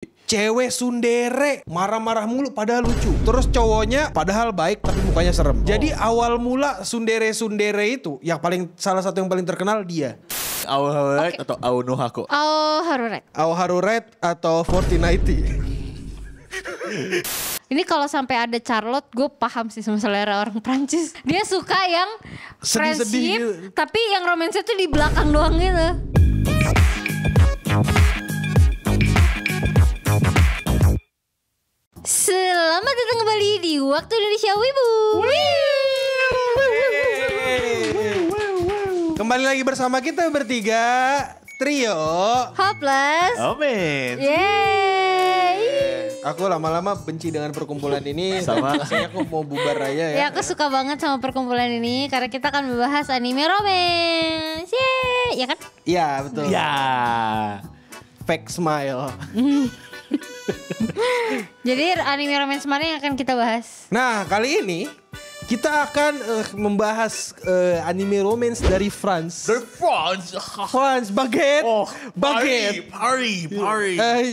Cewek tsundere marah-marah mulu padahal lucu. Terus cowoknya padahal baik tapi mukanya serem. Jadi awal mula tsundere itu yang paling salah satu yang paling terkenal dia. Aoharuret atau Aonohako? Aoharuret. Aoharuret atau Fortnite. Ini kalau sampai ada Charlotte, gue paham sih sama selera orang Prancis. Dia suka yang Sedih-sedih friendship, gitu. tapi yang romansnya tuh di belakang doang gitu. Selamat datang kembali di Waktu Indonesia Wibu. Kembali lagi bersama kita bertiga, trio Hopeless. Amin. Yeay. Aku lama-lama benci dengan perkumpulan ini. Sama. Rasanya aku mau bubar aja ya. Ya aku suka banget sama perkumpulan ini karena kita akan membahas anime romance. Yeay, ya kan? Iya betul. Ya. Fake smile. Jadi anime romance mana yang akan kita bahas? Nah kali ini kita akan membahas anime romance dari France. The France. France, baguette. Oh, Baguette. Paris.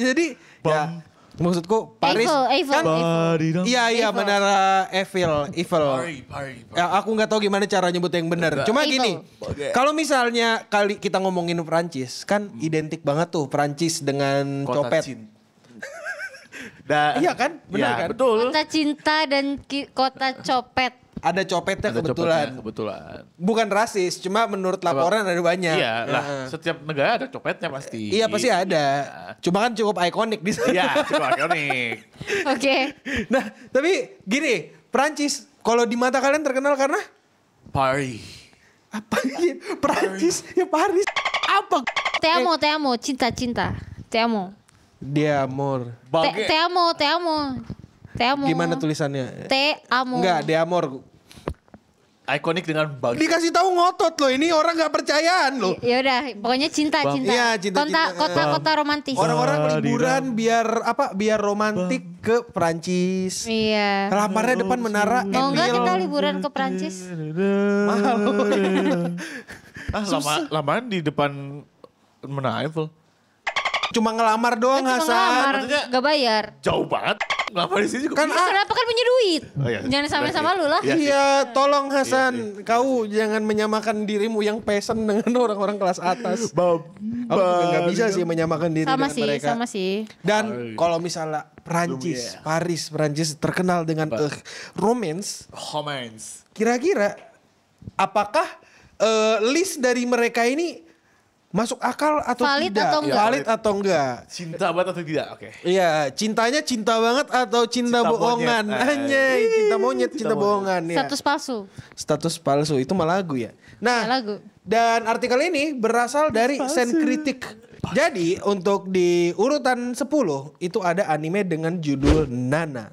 Jadi ya, maksudku Paris. Eiffel. Kan, iya Eiffel. menara Eiffel. Paris. Ya, aku nggak tahu gimana cara nyebut yang benar. Cuma Eiffel. gini, Baguette. kalau misalnya kali kita ngomongin Prancis, kan identik banget tuh Prancis dengan copet. Iya kan? Benar kan? Betul. Kota cinta dan kota copet. Ada copetnya Ada kebetulan. copetnya, kebetulan. Bukan rasis, cuma menurut laporan ada banyak. Iya lah, Heeh. setiap negara ada copetnya pasti. Iya pasti ada. Cuma kan cukup ikonik di sana. Iya, cukup ikonik. Oke. Nah, tapi gini, Prancis kalau di mata kalian terkenal karena Paris. apa ya? Prancis ya Paris. Apa? Te amo, cinta. Te amo. Dia amor. Te amo. Gimana tulisannya? Te amo. Enggak, dia amor. Ikonik dengan baguette. Dikasih tahu ngotot loh, ini orang nggak percayaan loh. Ya udah, pokoknya cinta. Iya, cinta. Kota romantis. Orang-orang liburan biar romantis ke Prancis. Iya. Lamarnya depan menara Mau nggak Eiffel. kita liburan ke Prancis? Mahal. Lamaan di depan Menara Eiffel. Cuma ngelamar doang Kan cuma Hasan. ngelamar, Maksudnya- gak bayar. Jauh banget. Lama di sini juga. Kan Kenapa kan punya duit? Oh, iya. Jangan sama-sama lu lah. Iya. Iya, tolong Hasan, kau jangan menyamakan dirimu yang peasant dengan orang-orang kelas atas. Aku juga nggak bisa sih menyamakan diri Sama dengan sih, mereka. sama sih. Dan kalau misalnya Prancis, Paris terkenal dengan romance, Romance. kira-kira apakah list dari mereka ini masuk akal atau Valid tidak? atau enggak? Valid atau enggak? Cinta banget atau tidak? Oke. Iya, cintanya cinta banget atau cinta, Cinta bohongan? monyet. Anjay, cinta monyet, cinta bohongan ya. Status palsu. Status palsu itu mah lagu ya. Ya, Nah, lagu. dan artikel ini berasal dari Critic. Jadi untuk di urutan 10 itu ada anime dengan judul Nana.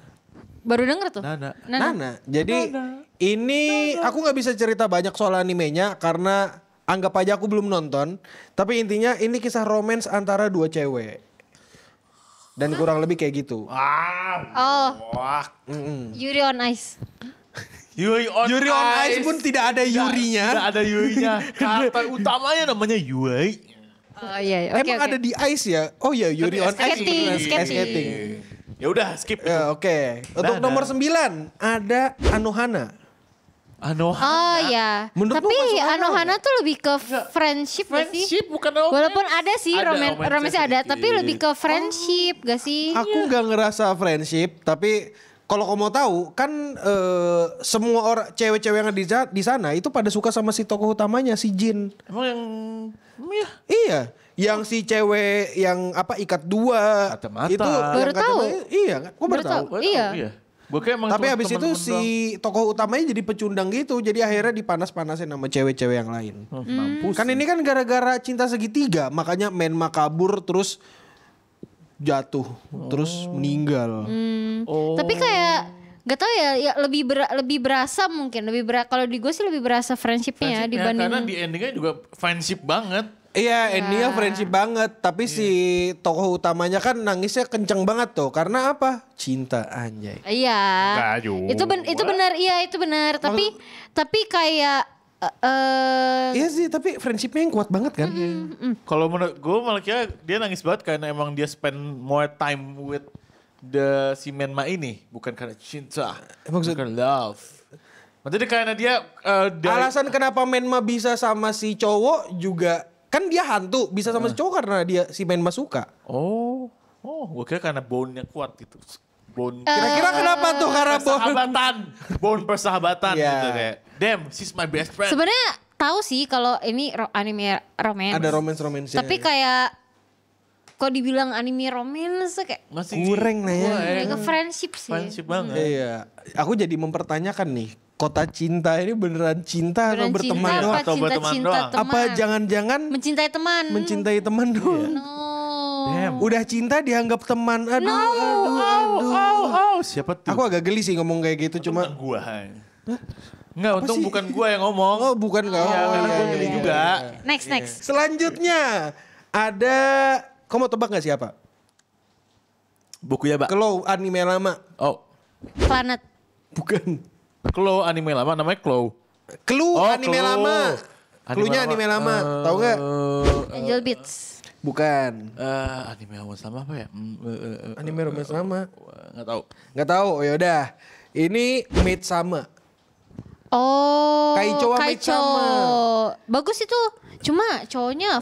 Baru denger tuh. Nana. Jadi ini aku nggak bisa cerita banyak soal animenya karena anggap aja aku belum nonton. Tapi intinya ini kisah romance antara dua cewek. Dan kurang lebih kayak gitu. Oh, Wah. Yuri on Ice. Yuri on Ice pun tidak ada Yurinya. Tidak ada Yurinya. Karakter utamanya namanya Yuri. Oh iya, oke. Emang ada di Ice ya? Oh ya, Yuri on Ice. Skating, Ice skating. Ya udah skip. Ya, oke. Untuk nomor 9 ada Anohana. Oh iya. Menurutmu Tapi masuk akal Anohana tuh lebih ke friendship gak sih? Friendship bukan romance. Walaupun ada sih Ada romance romance-nya ada, sedikit. tapi lebih ke friendship gak sih? Aku nggak ngerasa friendship, tapi kalau kamu mau tahu kan semua orang cewek-cewek yang di sana itu pada suka sama si tokoh utamanya si Jin. Emang yang ya. Iya, yang si cewek yang apa ikat dua Kacamata. itu Baru yang tahu. Iya, kok baru tahu. Iya. Gue kayak emang Tapi cuma habis itu temen-temen si tokoh utamanya jadi pecundang gitu, jadi akhirnya dipanas-panasin sama cewek-cewek yang lain. doang. Mampus. Kan ini kan gara-gara cinta segitiga, makanya Menma kabur terus jatuh, terus meninggal. Tapi kayak gak tau ya lebih berasa mungkin kalau di gue sih lebih berasa friendshipnya Friendship-nya, dibanding karena di endingnya juga friendship banget. Iya, endingnya friendship banget. Tapi si tokoh utamanya kan nangisnya kenceng banget tuh. Karena apa? Cinta anjay. Iya. Nggak juga. Itu benar, iya itu benar. Tapi kayak Iya sih, tapi friendshipnya yang kuat banget kan. Kalau menurut gue malah kira dia nangis banget karena emang dia spend more time with si Menma ini. Bukan karena cinta, Maksud- bukan love. Maksudnya karena dia Alasan kenapa Menma bisa sama si cowok juga kan dia hantu, bisa sama si cowok karena dia si Menma suka. Oh, gue kira karena bone-nya kuat gitu. Bone Kira-kira kenapa tuh karena persahabatan, bone persahabatan Iya. gitu kayak. Damn, she's my best friend. Sebenarnya tahu sih kalau ini anime romance. ada romance-romansnya. Tapi kayak kok dibilang anime romance kayak Masih kurang lah ya. lebih ke friendship sih. Friendship banget. Iya, aku jadi mempertanyakan nih, kota cinta ini beneran cinta atau Beneran berteman cinta doang? apa Atau berteman cinta-cinta doang? teman? Apa jangan-jangan mencintai teman? mencintai teman doang? No. Damn. Udah cinta dianggap teman. Aduh, Oh, siapa tuh? Aku agak geli sih ngomong kayak gitu, cuma Bukan gua. Enggak, untung sih? bukan gua yang ngomong. oh bukan kau. Iya, karena iya, gua iya, geli iya. juga. Next. Selanjutnya ada, kau mau tebak gak siapa? Buku ya, Mbak. Claw anime lama. Oh, Planet. Bukan. Claw anime lama namanya Claw. Clue Oh, anime Clue. lama. Cluenya anime lama. Tahu nggak? Angel Beats. Bukan. Anime lama sama apa ya? Anime romance lama. Enggak tahu. Nggak tahu. Oh yaudah. Ini Midsummer. Oh, Kaicho wa Maid-sama. Bagus itu. Cuma cowoknya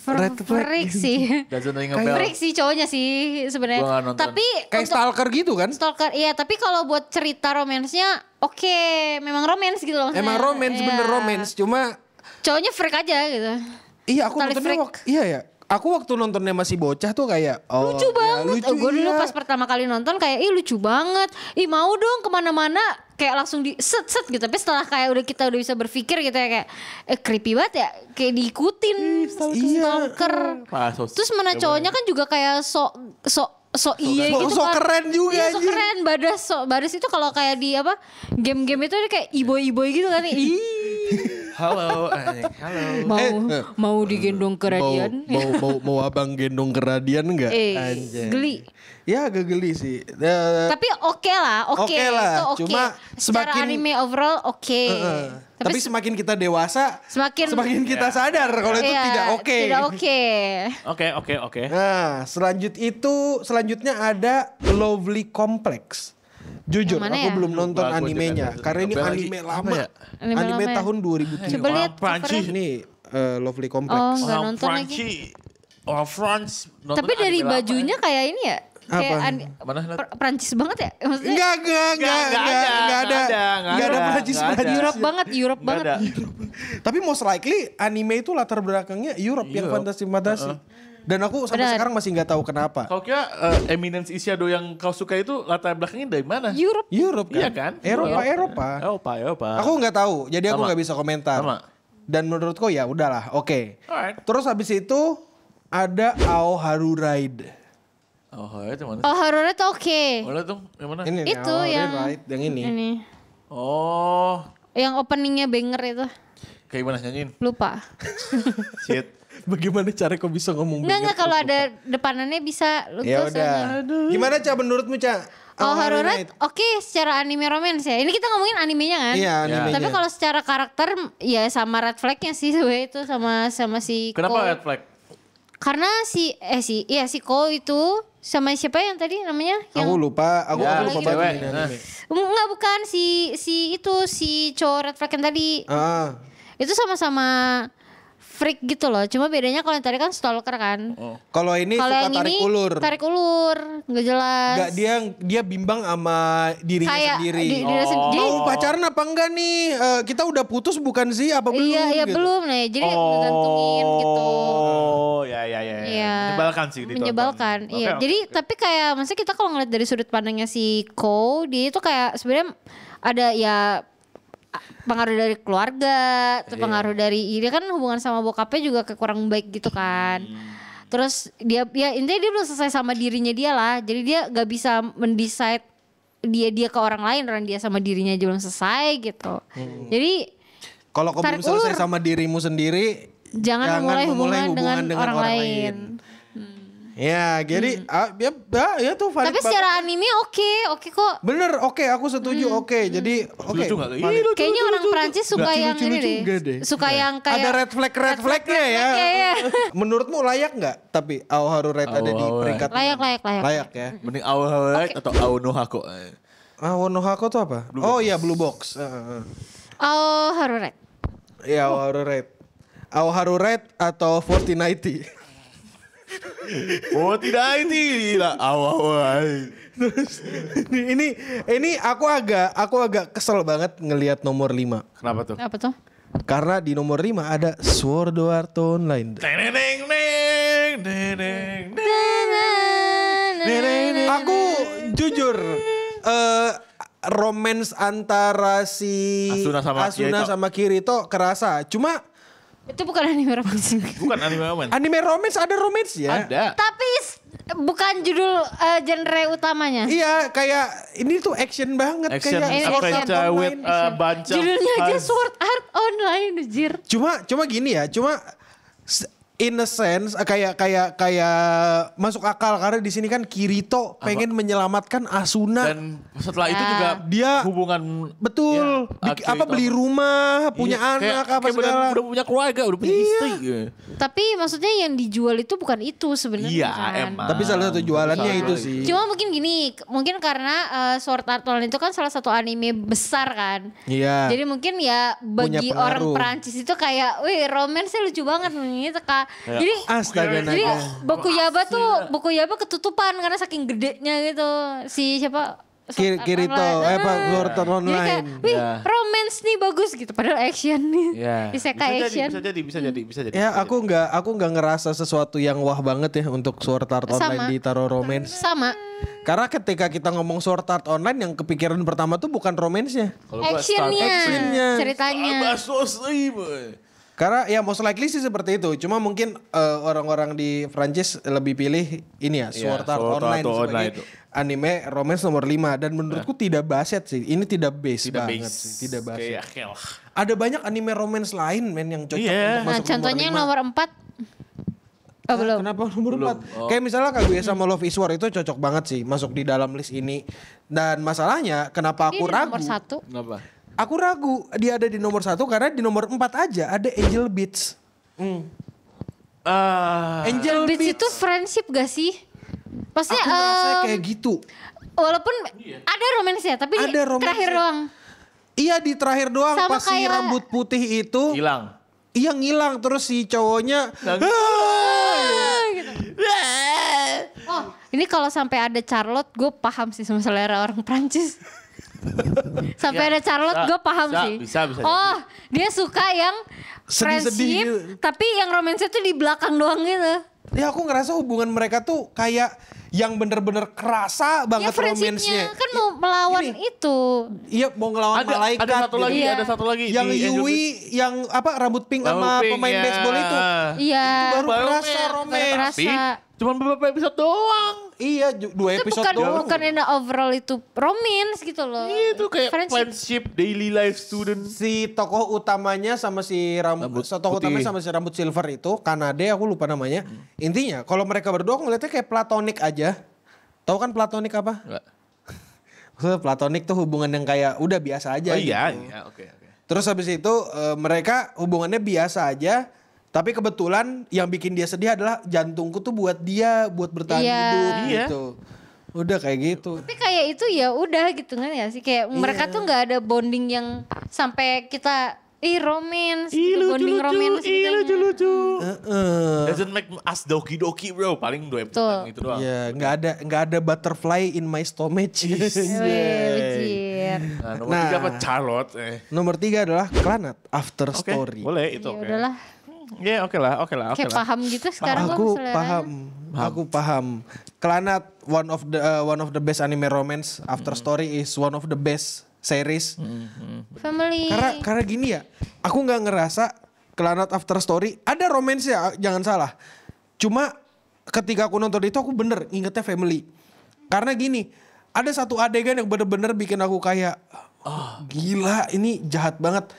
Red flag. freak sih. Doesn't ring a bell. Freak sih cowoknya sih sebenarnya. Gua nggak nonton. Tapi Kayak untuk stalker gitu kan? stalker, iya. Tapi kalau buat cerita romansnya, oke, memang romance gitu loh. maksudnya. Emang romance, Iya. bener romance. Cuma Cowoknya freak aja gitu. iya aku Totally nontonnya freak. iya ya. Aku waktu nontonnya masih bocah tuh kayak Lucu ya, banget. lucu, Gue dulu iya. pas pertama kali nonton kayak, ih lucu banget. Ih mau dong kemana-mana. Kayak langsung di set gitu. Tapi setelah kayak kita udah bisa berpikir gitu ya kayak, creepy banget ya. Kayak diikutin. Stalker. Ah, Terus mana cowoknya kan juga kayak so iya gitu So kan. keren juga Iya, so anjir. keren. Badas itu kalau kayak di apa game-game itu dia kayak iboy-iboy gitu kan. Ih, Halo, halo. mau digendong ke radian. Mau abang gendong ke radian enggak? Geli. Ya agak geli sih. Tapi oke lah, oke. Oke lah, Itu oke. cuma Secara semakin- anime overall oke. Tapi semakin kita dewasa, semakin kita sadar kalau itu iya, tidak oke. Tidak oke. Oke. Nah, selanjutnya ada Lovely Complex. Jujur, Yang mana aku ya? belum nonton Lupa, gua animenya juga karena ini nonton. anime Apa lama. ya? Anime lama ya? tahun 2003. Coba lihat Prancis. covernya. Ini Lovely Complex. Oh, nggak nonton lagi. Orang France. nonton Tapi dari anime lama. bajunya kayak ini ya. Kayak Apa? Mana? Prancis banget ya. Maksudnya Enggak ada. nggak ada Prancis. Europe banget, Europe Nggak banget. ada. Tapi most likely anime itu latar belakangnya Europe yang fantasi-fantasi. Dan aku sampai Benar. sekarang masih nggak tahu kenapa. Kau kira Eminence Ishado yang kau suka itu latar belakangnya dari mana? Europe. Europe kan? Iya kan? Eropa. Eropa. Aku nggak tahu, jadi aku Sama. nggak bisa komentar. Sama. Dan menurutku ya udahlah, oke. Alright. Terus habis itu ada Aoharu Ride. Oh, itu mana? Oh, horornya tuh oke. Boleh tuh, yang mana? Ini nih, Itu Aoharu yang Ride yang ini. Ini. Oh, Yang openingnya banger itu. kayak gimana nyanyiin? Lupa. Shit. Bagaimana cara kau bisa ngomong Enggak kalau ada depanannya bisa lu Ya terus udah. aja. Gimana Ca menurutmu Ca? Oh, Aoharu horornya Ride. oke secara anime romance ya. Ini kita ngomongin animenya kan? Iya, animenya. Tapi kalau secara karakter ya sama Red Flag-nya sih sebenarnya itu sama si Kenapa Ko. red flag? Karena si Ko itu sama siapa yang tadi namanya? Yang Aku lupa, aku Ya, lupa lagi banget cewek. ini anime. Enggak bukan si cowok Red Flag yang tadi. Ah, Itu sama-sama freak gitu loh. Cuma bedanya kalau yang tadi kan stalker kan. kalau ini Kalau suka yang tarik ini ulur. tarik ulur, nggak jelas. Enggak, dia bimbang sama dirinya Kayak sendiri. diri sendiri. Mau pacaran apa enggak nih? Kita udah putus bukan sih? Apa belum? Iya gitu. belum nih. Jadi ngegantungin gitu. Oh, ya. Iya. Menyebalkan sih ditonton. Menyebalkan. Oke, Iya. oke, Jadi oke. tapi kayak maksudnya kita kalau ngeliat dari sudut pandangnya si Ko, dia itu kayak sebenarnya ada ya pengaruh dari keluarga, terus pengaruh dari dia kan hubungan sama bokapnya juga kayak kurang baik gitu kan. Terus dia ya intinya dia belum selesai sama dirinya dia lah. Jadi dia gak bisa mendecide dia ke orang lain, orang dia sama dirinya aja belum selesai gitu. Jadi Kalau kau Tarik belum selesai ulur. sama dirimu sendiri, jangan memulai hubungan dengan orang lain. Ya, jadi ya tuh valid Tapi banget. secara anime oke kok. Bener, oke, aku setuju, oke. Jadi, oke. Lucu gak? valid. Kayaknya orang Perancis suka yang ini deh. Suka yang kayak Ada red flag-nya ya. Iya. Menurutmu layak nggak? Tapi Aoharu Red ada di Aoharu peringkat Layak. layak ya. Mending Aoharu atau Aonohako. Aonohako tuh apa? Oh iya, Blue Box. Oh, Haru Red. Iya, Aoharu Red. Aoharu Red atau 4090. Oh tidak ini lah Aoharu. ini aku agak kesel banget ngelihat nomor 5. Kenapa tuh? Apa tuh? Karena di nomor 5 ada Sword Art Online. Aku jujur romance antara si Asuna sama Kirito kerasa. Cuma Itu bukan anime romance. Bukan anime romance. anime romance ada romance ya. Ada. Tapi bukan judul genre utamanya. Iya, kayak ini tuh action banget Action kayak Sword Art adventure with Online. a bunch of Judulnya aja puns. Sword Art Online, anjir. Cuma gini ya, in a sense kayak masuk akal karena di sini kan Kirito pengen menyelamatkan Asuna. Dan setelah itu Ya. juga Dia hubungan betul Kirito. beli rumah, punya Iya, anak apa kayak segala. udah punya keluarga, udah punya Iya. istri. Iya. Tapi maksudnya yang dijual itu bukan itu sebenarnya Iya, kan. emang. Tapi salah satu jualannya itu sih. Cuma mungkin gini, mungkin karena Sword Art Online itu kan salah satu anime besar kan. Iya. Jadi mungkin ya bagi Punya orang pengaruh. Perancis itu kayak, wih romance-nya lucu banget nih gitu Kak. Jadi Astaga jadi naga. buku Yaba ketutupan karena saking gedenya gitu. Si siapa? Sword Art Kirito, Online. Sword Art Jadi kayak, Online. wih Ya. romance nih bagus gitu. Padahal action nih. Iya. Isekai action. Bisa jadi. Ya aku nggak ngerasa sesuatu yang wah banget ya untuk Sword Art Online Sama. di Taro Romance. Sama. Karena ketika kita ngomong Sword Art Online yang kepikiran pertama tuh bukan romance-nya. Kalau gua Actionnya, Actionnya. ceritanya. Karena ya most likely sih seperti itu. Cuma mungkin orang-orang di Prancis lebih pilih ini ya Sword Art Sword Art Online sebagai Online itu. anime romance nomor 5 dan menurutku tidak baset sih. Ini tidak base Tidak banget base. sih, tidak baset. Kayak Ada banyak anime romance lain men yang cocok Iya. untuk Nah, masuk contohnya yang nomor 5. nomor 4. Oh, belum. Kenapa nomor 4? Kayak misalnya Kaguya sama Love is War itu cocok banget sih masuk di dalam list ini. Dan masalahnya kenapa aku Ini ragu? nomor 1. Kenapa? Aku ragu dia ada di nomor 1 karena di nomor 4 aja ada Angel Beats. Angel Beats Beats itu friendship gak sih? Maksudnya aku ngerasa kayak gitu. walaupun ada romansnya tapi Ada romance-nya. terakhir doang. Iya di terakhir doang Sama pas si kayak- rambut putih itu Hilang. iya ngilang terus si cowoknya Oh, ini kalau sampai ada Charlotte, gue paham sih sama selera orang Prancis. Sampai ada Charlotte, gue paham sih. bisa Oh, dia suka yang Sedih-sedih friendship, gitu. tapi yang romansnya tuh di belakang doang gitu. Ya aku ngerasa hubungan mereka tuh kayak yang bener-bener kerasa Ya banget friendshipnya romansnya. kan mau melawan Ini. itu. Iya mau ngelawan malaikat. Ada satu gitu. lagi, Iya. ada satu lagi. Yang di Angel Yui yang apa rambut pink Beats. sama Pink, pemain ya. baseball itu. Iya. Baru kerasa Baru romance. kerasa. Cuman beberapa episode doang. Iya 2 Itu episode bukan doang. bukan in the overall itu romance gitu loh. Itu kayak Friendship. friendship, daily life student. Si tokoh utamanya sama si Rambut tokoh putih. utamanya sama si rambut silver itu Kanade aku lupa namanya. Intinya kalau mereka berdua aku ngeliatnya kayak platonik aja. Tahu kan platonik apa? Enggak. Maksudnya platonik tuh hubungan yang kayak udah biasa aja Oh iya, gitu. iya, oke. Terus habis itu mereka hubungannya biasa aja. Tapi kebetulan yang bikin dia sedih adalah jantungku tuh buat dia buat bertahan Iya. hidup Iya. gitu. Udah kayak gitu. Tapi kayak itu ya udah gitu kan ya sih kayak mereka Iya. tuh nggak ada bonding yang sampai kita romance gitu, bonding romance gitu. lucu. Heeh. Doesn't make us doki-doki bro. Paling 2 episode Tuh. yang itu doang. Ya nggak ada butterfly in my stomach. Wih, Nah, nomor Nah. 3 apa? Charlotte. Nomor 3 adalah Clanat After Oke, Story. boleh itu ya oke. udahlah Ya oke lah. kayak paham gitu sekarang gua Aku seleranya. paham. Aku paham. Clanat one of the best anime romance. After Story is one of the best series. Family. Karena gini ya, aku nggak ngerasa Clanat After Story ada romance ya, jangan salah. Cuma ketika aku nonton itu aku bener ingetnya family. Karena gini, ada satu adegan yang bener-bener bikin aku kayak, gila ini jahat banget.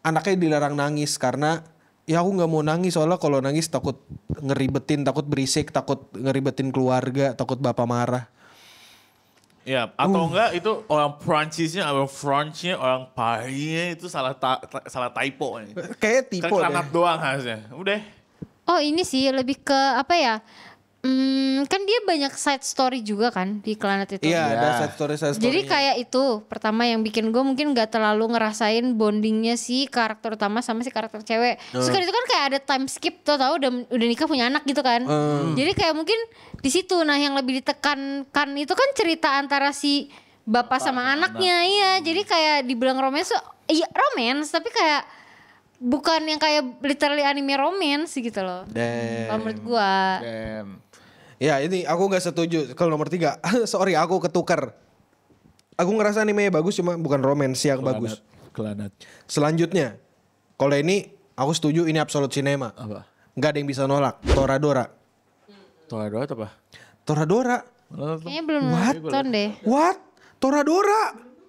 Anaknya dilarang nangis karena ya aku nggak mau nangis soalnya kalau nangis takut ngeribetin, takut berisik, takut ngeribetin keluarga, takut bapak marah. Ya, atau enggak itu orang Prancisnya, orang Frenchnya, orang Parisnya itu salah typo. Kayak Kan tipe kelanat deh. doang harusnya. Udah. Oh ini sih lebih ke apa ya? Kan dia banyak side story juga kan di Clannad itu. Iya, Ya. ada side story. Jadi kayak itu pertama yang bikin gue mungkin gak terlalu ngerasain bondingnya si karakter utama sama si karakter cewek. Terus kan itu kan kayak ada time skip tuh tahu udah nikah punya anak gitu kan. Jadi kayak mungkin di situ nah yang lebih ditekankan itu kan cerita antara si bapak sama anaknya. Iya, jadi kayak dibilang romance tuh iya romance tapi kayak bukan yang kayak literally anime romance gitu loh. Kalau menurut gue. Dan Ya ini aku nggak setuju kalau nomor 3. Sorry aku ketukar. Aku ngerasa animenya bagus cuma bukan romance yang bagus. Kelanat. Selanjutnya, kalau ini aku setuju ini Absolute Cinema. Apa? Nggak ada yang bisa nolak. Toradora. Toradora atau apa? Toradora. Kayaknya belum What? nonton deh. What? Toradora,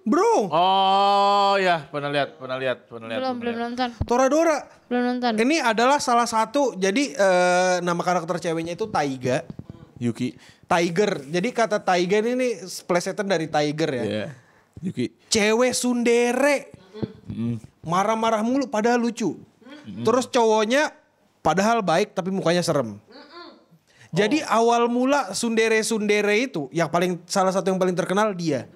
bro. Oh ya, pernah lihat. Belum nonton. Toradora. Belum nonton. Ini adalah salah satu. Jadi nama karakter ceweknya itu Taiga. Yuki. Tiger. Jadi kata Taiga ini plesetan dari Tiger ya. Iya. Yuki. Cewek sundere. Marah-marah mulu padahal lucu. Terus cowoknya padahal baik tapi mukanya serem. Jadi awal mula sundere-sundere itu yang salah satu yang paling terkenal dia.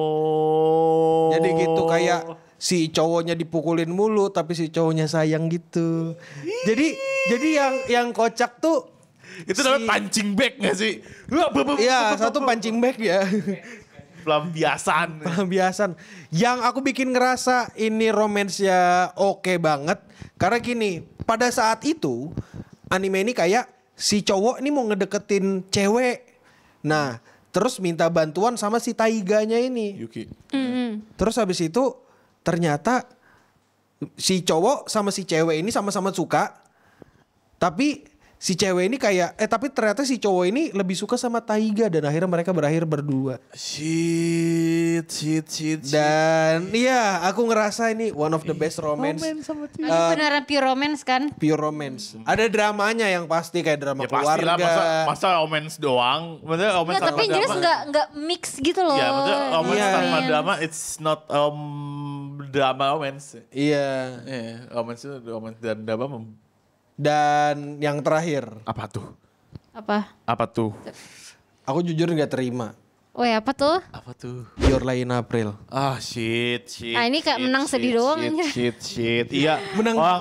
Oh. Jadi gitu kayak si cowoknya dipukulin mulu tapi si cowoknya sayang gitu. Jadi yang kocak tuh Itu namanya punching bag gak sih? iya satu punching bag ya. Pelampiasan. Pelampiasan. Yang aku bikin ngerasa ini romance-nya oke banget. Karena gini, pada saat itu anime ini kayak si cowok ini mau ngedeketin cewek. Nah, terus minta bantuan sama si Taiganya ini. Yuki. Terus habis itu ternyata si cowok sama si cewek ini sama-sama suka. Tapi si cewek ini tapi ternyata si cowok ini lebih suka sama Taiga dan akhirnya mereka berakhir berdua. Shit. Dan iya aku ngerasa ini one of the best romance. Ini beneran pure romance kan? Pure romance. Ada dramanya yang pasti kayak drama Ya pastilah keluarga. masa romance doang. Maksudnya romance Ya, tapi yang jelas nggak mix gitu loh. Ya maksudnya romance Iya. tanpa drama it's not drama romance. Iya. Romance itu romance dan drama Dan yang terakhir, apa tuh? Apa Apa tuh? aku jujur nggak terima. Oh ya apa tuh? Apa tuh? Your Lie in April. Ah shit. Nah, ini kayak menang sedih doang aja. Shit. Iya.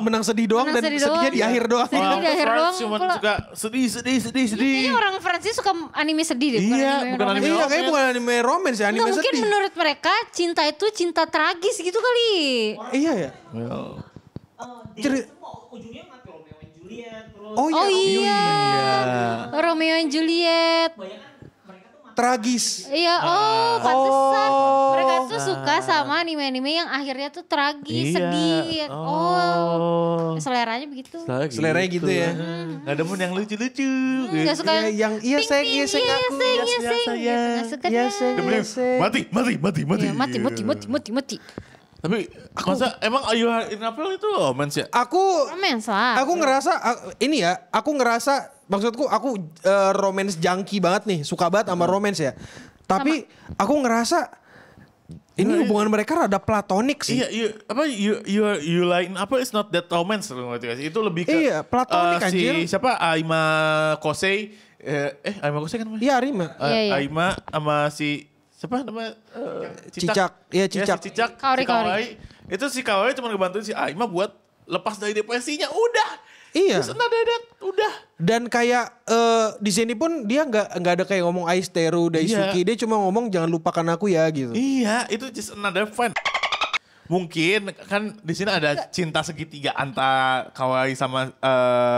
Menang sedih doang Menang dan sedih sedihnya doang. di akhir doang. Sedih di akhir doang Cuma pula. suka sedih. Kayaknya orang Prancis suka anime sedih deh. Iya, bukan anime Iya kayaknya bukan anime romance ya, anime Nggak, mungkin sedih. menurut mereka cinta itu cinta tragis gitu kali. Iya ya. Ceri- Ujungnya mati Romeo and Juliet terus Oh Oh iya. iya. Romeo and Juliet. Tragis. Iya, pantesan. Mereka tuh suka sama anime-anime yang akhirnya tuh tragis, Iya. sedih. Oh. Seleranya begitu. Seleranya gitu ya. Gak ada yang lucu-lucu. Gak suka Iya, yang iya sayang, iya sayang iya aku. sayang, iya Iya, sayang. sayang. Gitu, nggak suka Iya dia. sayang, Dia iya sayang. mati. Tapi masa emang Ayu in April itu romance ya? Aku Romance lah. Aku ngerasa aku ngerasa maksudku aku romance junkie banget nih, suka banget sama romance ya. Tapi aku ngerasa ini hubungan mereka rada platonik sih. Iya, you like in April is not that romance loh, ngerti gak sih? Itu lebih ke Iya, platonik, si anjir. siapa Aima Kosei Aima Kosei kan namanya? Iya, Rima. Iya. Aima sama si siapa namanya? Cicak. Iya, Cicak. Si Cicak. Kaori. Si Kaori. Itu si Kaori cuma ngebantuin si Aima buat lepas dari depresinya. Udah. Iya. Terus dadat. Udah. Dan kayak di sini pun dia nggak ada kayak ngomong Aisteru Daisuke, dia cuma ngomong jangan lupakan aku ya gitu. Iya, itu just another friend. Mungkin kan di sini ada cinta segitiga antara Kawaii sama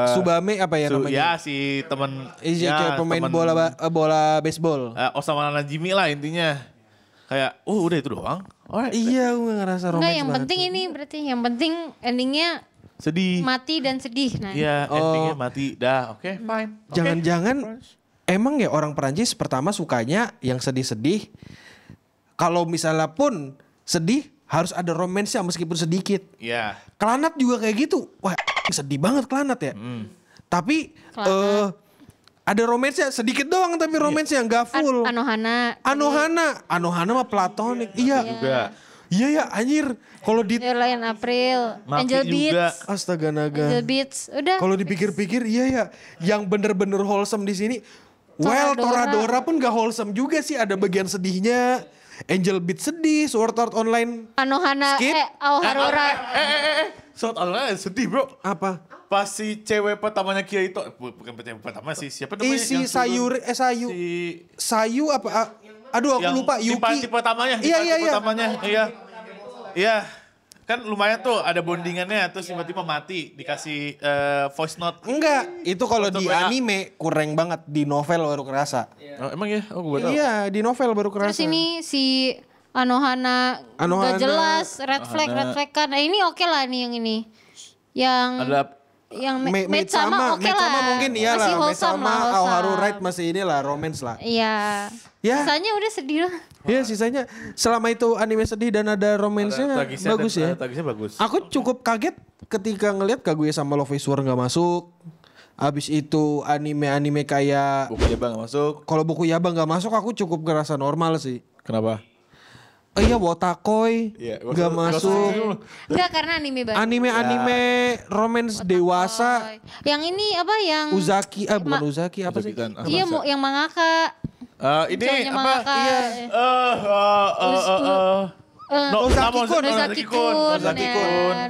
Subame apa ya namanya? Ya si teman Kayak pemain bola baseball. Osama Najimi lah intinya. Kayak udah itu doang. Alright. Iya, gue ngerasa romance Enggak, yang banget penting sih. ini berarti yang penting endingnya Sedih. mati dan sedih. Nah, Iya, endingnya mati. Dah, oke, fine. Oke. Jangan-jangan emang ya orang Perancis pertama sukanya yang sedih-sedih. Kalau misalnya pun sedih harus ada romance-nya meskipun sedikit. Iya. Clannad juga kayak gitu. Wah, sedih banget Kelanat ya. Tapi Kelanat. ada romansnya sedikit doang tapi romansnya nggak full. Anohana mah platonik. Iya. Juga. Iya ya anjir. Kalau di Lain April, Maki Angel juga. Beats, astaga naga. Angel Beats, udah. Kalau dipikir-pikir iya ya. Yang bener-bener wholesome di sini. Well, Toradora pun gak wholesome juga sih. Ada bagian sedihnya. Angel Beats sedih, Sword Art Online. Anohana, Skip. Aoharuora. Shot online sedih bro. Apa? Pas si cewek pertamanya Kia itu, bukan cewek pertama sih, siapa namanya? Si yang turun? Sayu. Si Sayu apa? Aduh aku yang lupa. di Yuki. party pertamanya, di Iya, party iya, iya. pertamanya, iya. Iya, kan lumayan tuh ada bondingannya, terus tiba-tiba mati, dikasih voice note. Enggak, itu kalau Untuk di WA. anime kurang banget. Di novel baru kerasa. Oh, emang ya? Oh gue tahu. Iya, di novel baru kerasa. Terus ini si Anohana Anohana. gak jelas, red flag kan. Nah, ini oke lah nih yang ini. Yang Ada Maid sama oke Maid lah. sama mungkin iya Masih lah. Maid wholesome sama lah, wholesome. Aoharu Right masih inilah romance lah. Iya. Ya. Sisanya udah sedih lah. Iya sisanya selama itu anime sedih dan ada romansnya tragisnya bagus ya. tragisnya bagus. Aku cukup kaget ketika ngelihat Kaguya sama Love is War nggak masuk. Abis itu anime-anime kayak Buku Yaba gak masuk. kalau buku Yaba nggak masuk aku cukup ngerasa normal sih. Kenapa? Iya Wotakoi Iya, nggak masuk. Enggak karena anime baru. Anime-anime romance dewasa Yang ini apa yang Uzaki bukan Uzaki apa sih? Uzakitan. Iya yang mangaka. Ini Cowoknya apa? mangaka. Iya. Nozaki-kun.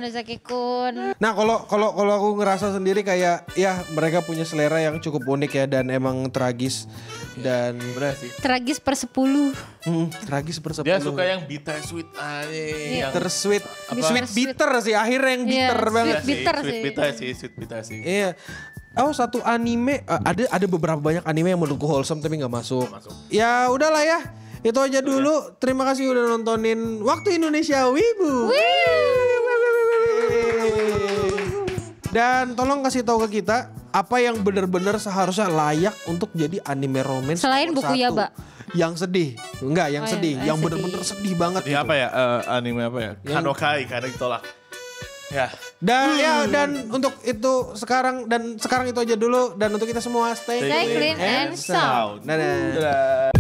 Nozaki-kun. Nah kalau aku ngerasa sendiri kayak ya mereka punya selera yang cukup unik ya dan emang tragis dan Bener sih. Tragis per 10. tragis per 10. Dia suka yang bitter sweet aja. Yang bitter sweet, Apa? sweet bitter sih akhirnya yang bitter Iya, banget. sweet bitter sih. Sweet bitter sih. Iya. Oh satu anime ada beberapa banyak anime yang menurutku wholesome tapi nggak masuk. Ya udahlah ya. Itu aja dulu. Terima kasih udah nontonin Waktu Indonesia Wibu. Dan tolong kasih tahu ke kita apa yang benar-benar seharusnya layak untuk jadi anime romance Selain nomor buku satu. Yaba. Yang sedih. Enggak, yang Oh, sedih. yang Yang sedih. benar-benar sedih banget. Ini gitu. apa ya? Anime apa ya? Kanokai karena ditolak. Ya. Dan untuk itu sekarang itu aja dulu dan untuk kita semua stay Stay clean and sound. Dadah. Dadah.